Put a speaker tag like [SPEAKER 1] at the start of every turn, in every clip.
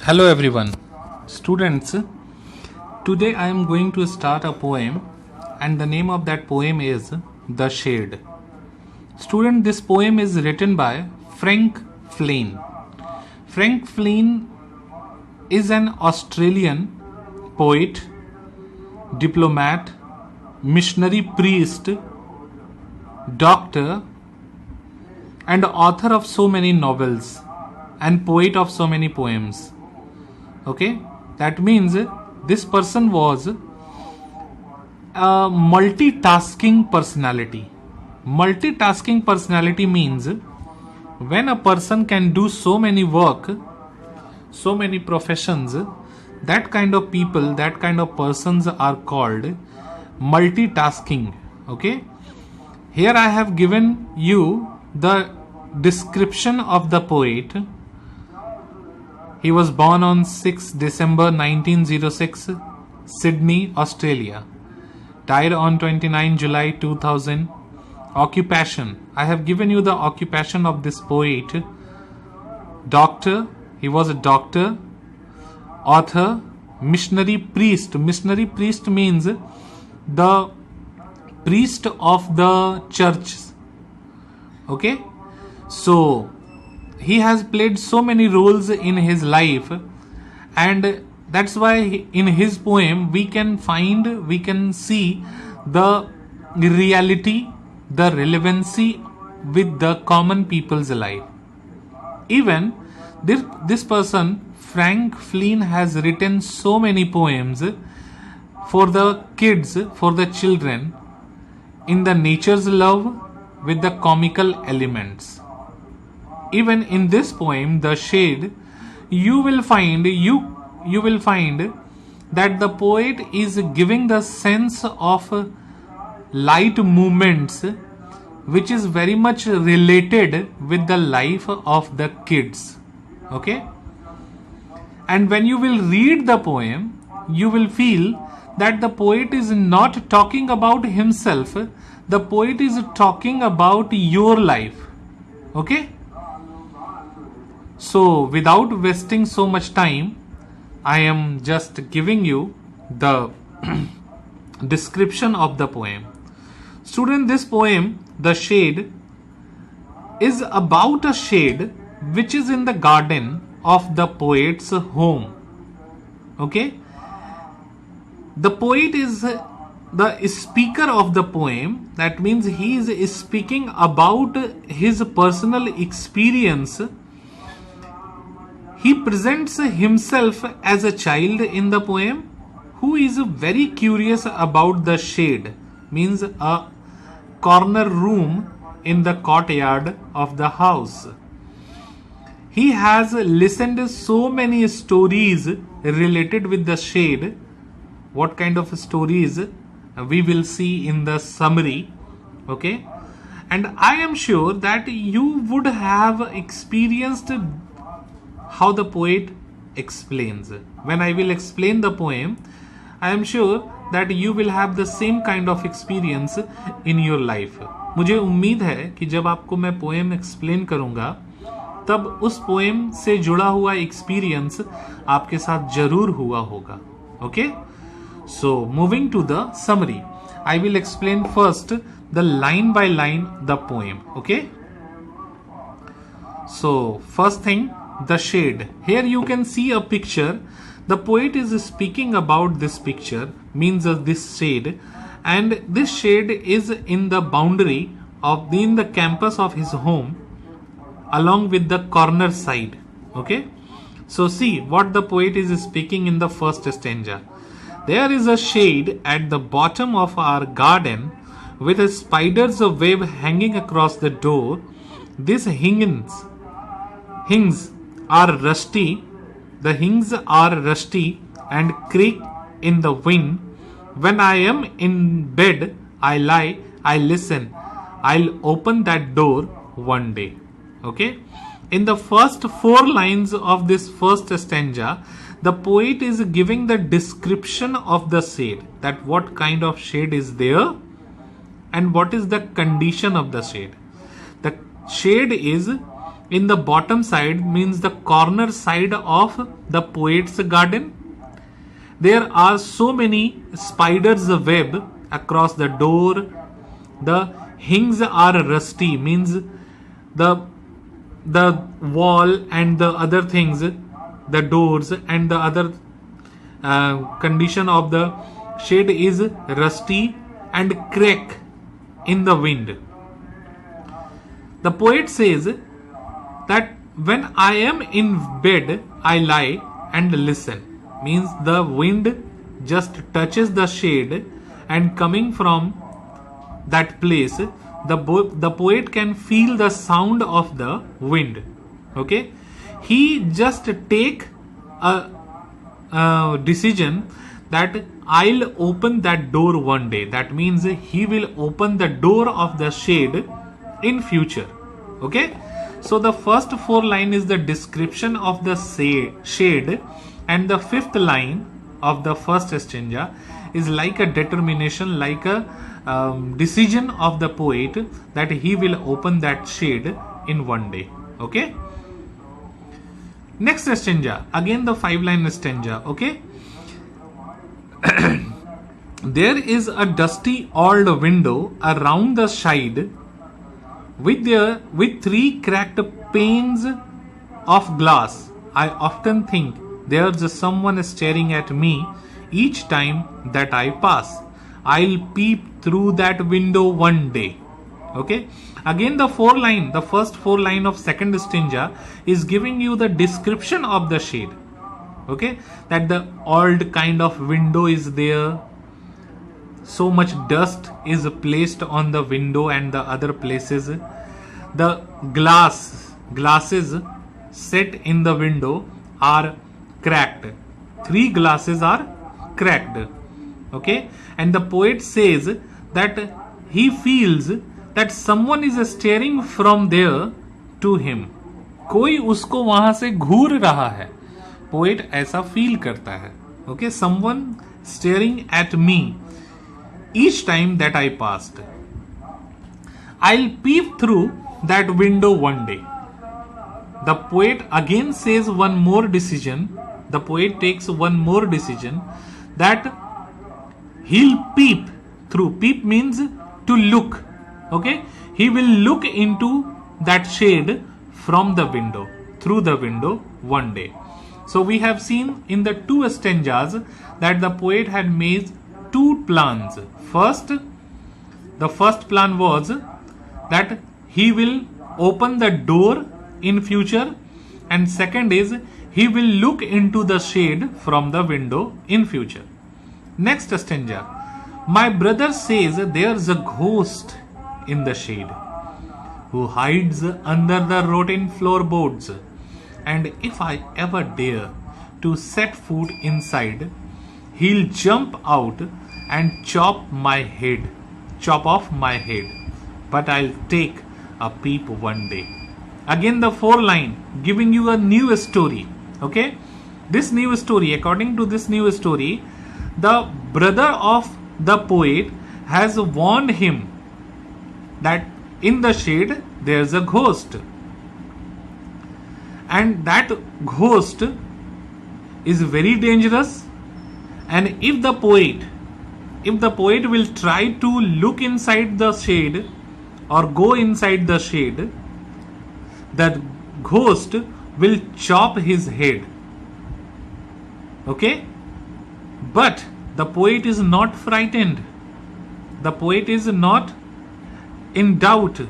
[SPEAKER 1] Hello everyone, students. Today I am going to start a poem, and the name of that poem is The Shade. Student, this poem is written by Frank Flynn. Frank Flynn is an Australian poet, diplomat, missionary priest, doctor, and author of so many novels and poet of so many poems. Okay, that means this person was a multitasking personality. Multitasking personality means when a person can do so many work, so many professions, that kind of people, that kind of persons are called multitasking. Okay, here I have given you the description of the poet. He was born on 6 December 1906, Sydney, Australia. Died on 29 July 2000. Occupation. I have given you the occupation of this poet. Doctor. He was a doctor. Author. Missionary priest. Missionary priest means the priest of the church. Okay. So he has played so many roles in his life, and that's why in his poem we can see the reality, the relevancy with the common people's life. Even this person, Frank Flynn, has written so many poems for the kids, for the children, in the nature's love with the comical elements. Even in this poem, The Shade, you will find that the poet is giving the sense of light movements, which is very much related with the life of the kids. Okay? And when you will read the poem, you will feel that the poet is not talking about himself, the poet is talking about your life. Okay? So, without wasting so much time, I am just giving you the description of the poem. Student, this poem, The Shade, is about a shade which is in the garden of the poet's home. Okay? The poet is the speaker of the poem. That means he is speaking about his personal experience. He presents himself as a child in the poem who is very curious about the shade, means a corner room in the courtyard of the house. He has listened so many stories related with the shade. What kind of stories we will see in the summary. Okay, and I am sure that you would have experienced how the poet explains. When I will explain the poem, I am sure that you will have the same kind of experience in your life. मुझे उम्मीद है कि जब आपको मैं poem explain करूंगा तब उस पोएम से जुड़ा हुआ एक्सपीरियंस आपके साथ जरूर हुआ होगा. Okay, so moving to the summary, I will explain first the line by line the poem. Okay, so first thing, The Shade. Here you can see a picture. The poet is speaking about this picture, means this shade, and this shade is in the boundary of in the campus of his home along with the corner side. Okay, so see what the poet is speaking in the first stanza. There is a shade at the bottom of our garden with a spider's web hanging across the door. These hinges are rusty. The hinges are rusty and creak in the wind. When I am in bed, I lie, I listen. I'll open that door one day. Okay, in the first 4 lines of this first stanza, the poet is giving the description of the shade, that what kind of shade is there and what is the condition of the shade. The shade is in the bottom side means the corner side of the poet's garden. There are so many spiders web across the door. The hinges are rusty, means the wall and the other things, the doors and the other condition of the shade is rusty and crack in the wind. The poet says that when I am in bed, I lie and listen. Means the wind just touches the shade, and coming from that place, the poet can feel the sound of the wind. Okay, he just take a decision that I'll open that door one day. That means he will open the door of the shade in future. Okay, so the first 4 line is the description of the shade, and the 5th line of the first stanza is like a determination, like a decision of the poet that he will open that shade in one day. Okay, next stanza, again the 5-line stanza. Okay, there is a dusty old window around the side with 3 cracked panes of glass. I often think there's someone staring at me each time that I pass. I'll peep through that window one day. Okay, again the first 4 line of second stanza is giving you the description of the shade. Okay, that the old kind of window is there, so much dust is placed on the window and the other places. The glasses set in the window are cracked. 3 glasses are cracked. Okay, and the poet says that he feels that someone is staring from there to him. कोई उसको वहां से घूर रहा है. Poet ऐसा feel करता है. Okay, someone staring at me each time that I passed. I'll peep through that window one day. The poet again says one more decision. The poet takes one more decision that he'll peep through. Peep means to look. Okay, he will look into that shade from the window, through the window one day. So we have seen in the 2 stanzas that the poet had made 2 plans. The first plan was that he will open the door in future, and second is he will look into the shade from the window in future. Next stanza, my brother says there's a ghost in the shade who hides under the rotten floorboards, and if I ever dare to set foot inside, he'll jump out and chop off my head, but I'll take a peep one day. Again the 4 line giving you a new story. Okay, this new story, according to this new story, the brother of the poet has warned him that in the shade there's a ghost, and that ghost is very dangerous, and if the poet will try to look inside the shade or go inside the shade, that ghost will chop his head. Okay, but the poet is not frightened. The poet is not in doubt.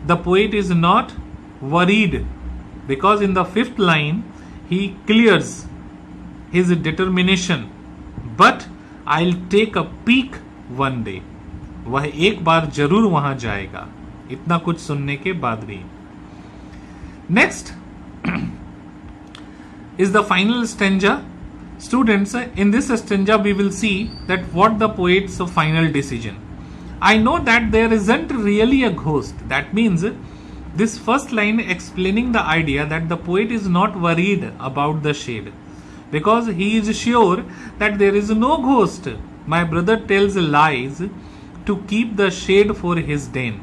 [SPEAKER 1] The poet is not worried, because in the 5th line he clears his determination. But I'll take a peek one day. वह एक बार जरूर वहां जाएगा. इतना कुछ सुनने के बाद भी. Next is the final stanza. Students, in this stanza we will see that what the poet's final decision. I know that there isn't really a ghost. That means this first line explaining the idea that the poet is not worried about the shade, because he is sure that there is no ghost. My brother tells lies to keep the shade for his den.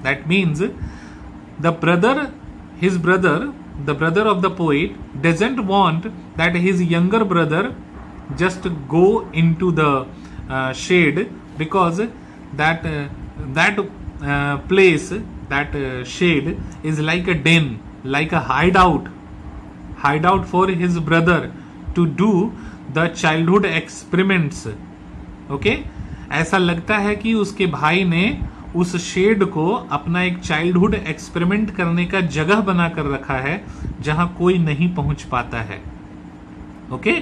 [SPEAKER 1] That means the brother his brother, the brother of the poet, doesn't want that his younger brother just go into the shade, because that place, that shade is like a den, like a hideout for his brother to do the childhood experiments. Okay ऐसा लगता है कि उसके भाई ने उस shade को अपना एक चाइल्डहुड एक्सपेरिमेंट करने का जगह बनाकर रखा है जहां कोई नहीं पहुंच पाता है. Okay,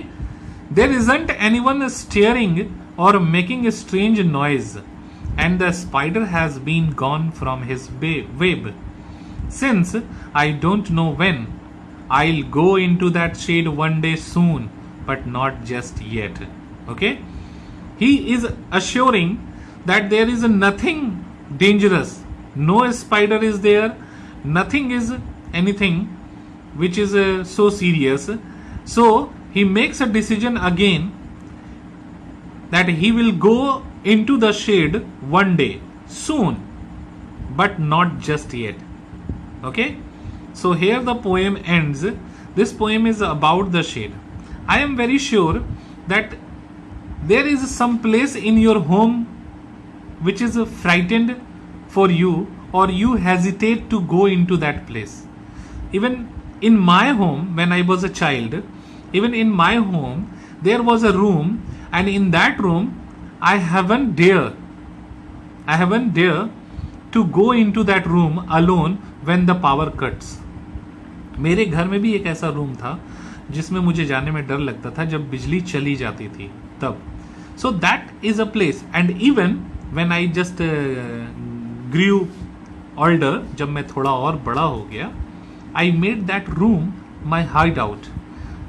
[SPEAKER 1] there isn't anyone steering और making a strange noise, and the spider has been gone from his web. Since I don't know when, I'll go into that shade one day soon, but not just yet. Okay? He is assuring that there is nothing dangerous. No spider is there. Nothing is anything which is so serious. So he makes a decision again that he will go into the shade one day soon, but not just yet. Okay? So here the poem ends. This poem is about the shade. I am very sure that there is some place in your home which is frightened for you, or you hesitate to go into that place. Even in my home, when I was a child, even in my home there was a room, and in that room I haven't dare to go into that room alone when the power cuts. मेरे घर में भी एक ऐसा room था जिसमें मुझे जाने में डर लगता था जब बिजली चली जाती थी तब. So that is a place. And even when I just grew older, जब मैं थोड़ा और बड़ा हो गया, I made that room my hideout,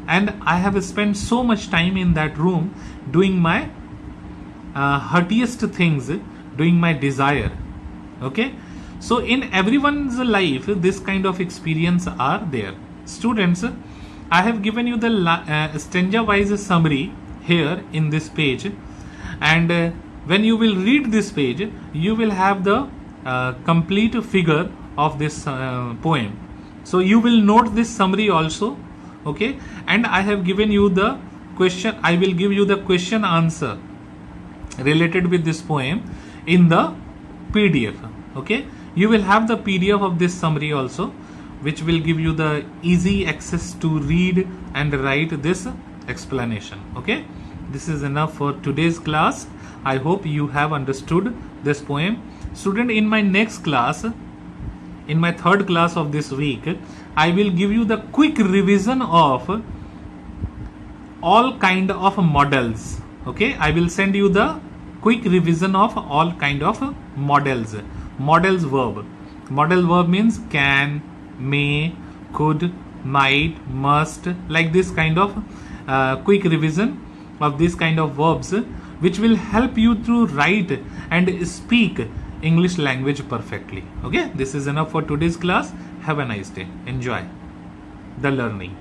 [SPEAKER 1] and I have spend so much time in that room doing my hurtiest things, doing my desire. Okay, so in everyone's life this kind of experience are there. Students, I have given you the stanza wise summary here in this page, and when you will read this page you will have the complete figure of this poem. So you will note this summary also. Okay, and I have given you the question. I will give you the question answer related with this poem in the PDF. Okay, you will have the PDF of this summary also, which will give you the easy access to read and write this explanation. Okay, this is enough for today's class. I hope you have understood this poem. Student, in my next class, in my third class of this week, I will give you the quick revision of all kind of models. Okay, I will send you the quick revision of all kind of models. Models verb. Model verb means can, may, could, might, must, like this kind of quick revision of this kind of verbs, which will help you to write and speak English language perfectly. Okay, this is enough for today's class. Have a nice day. Enjoy the learning.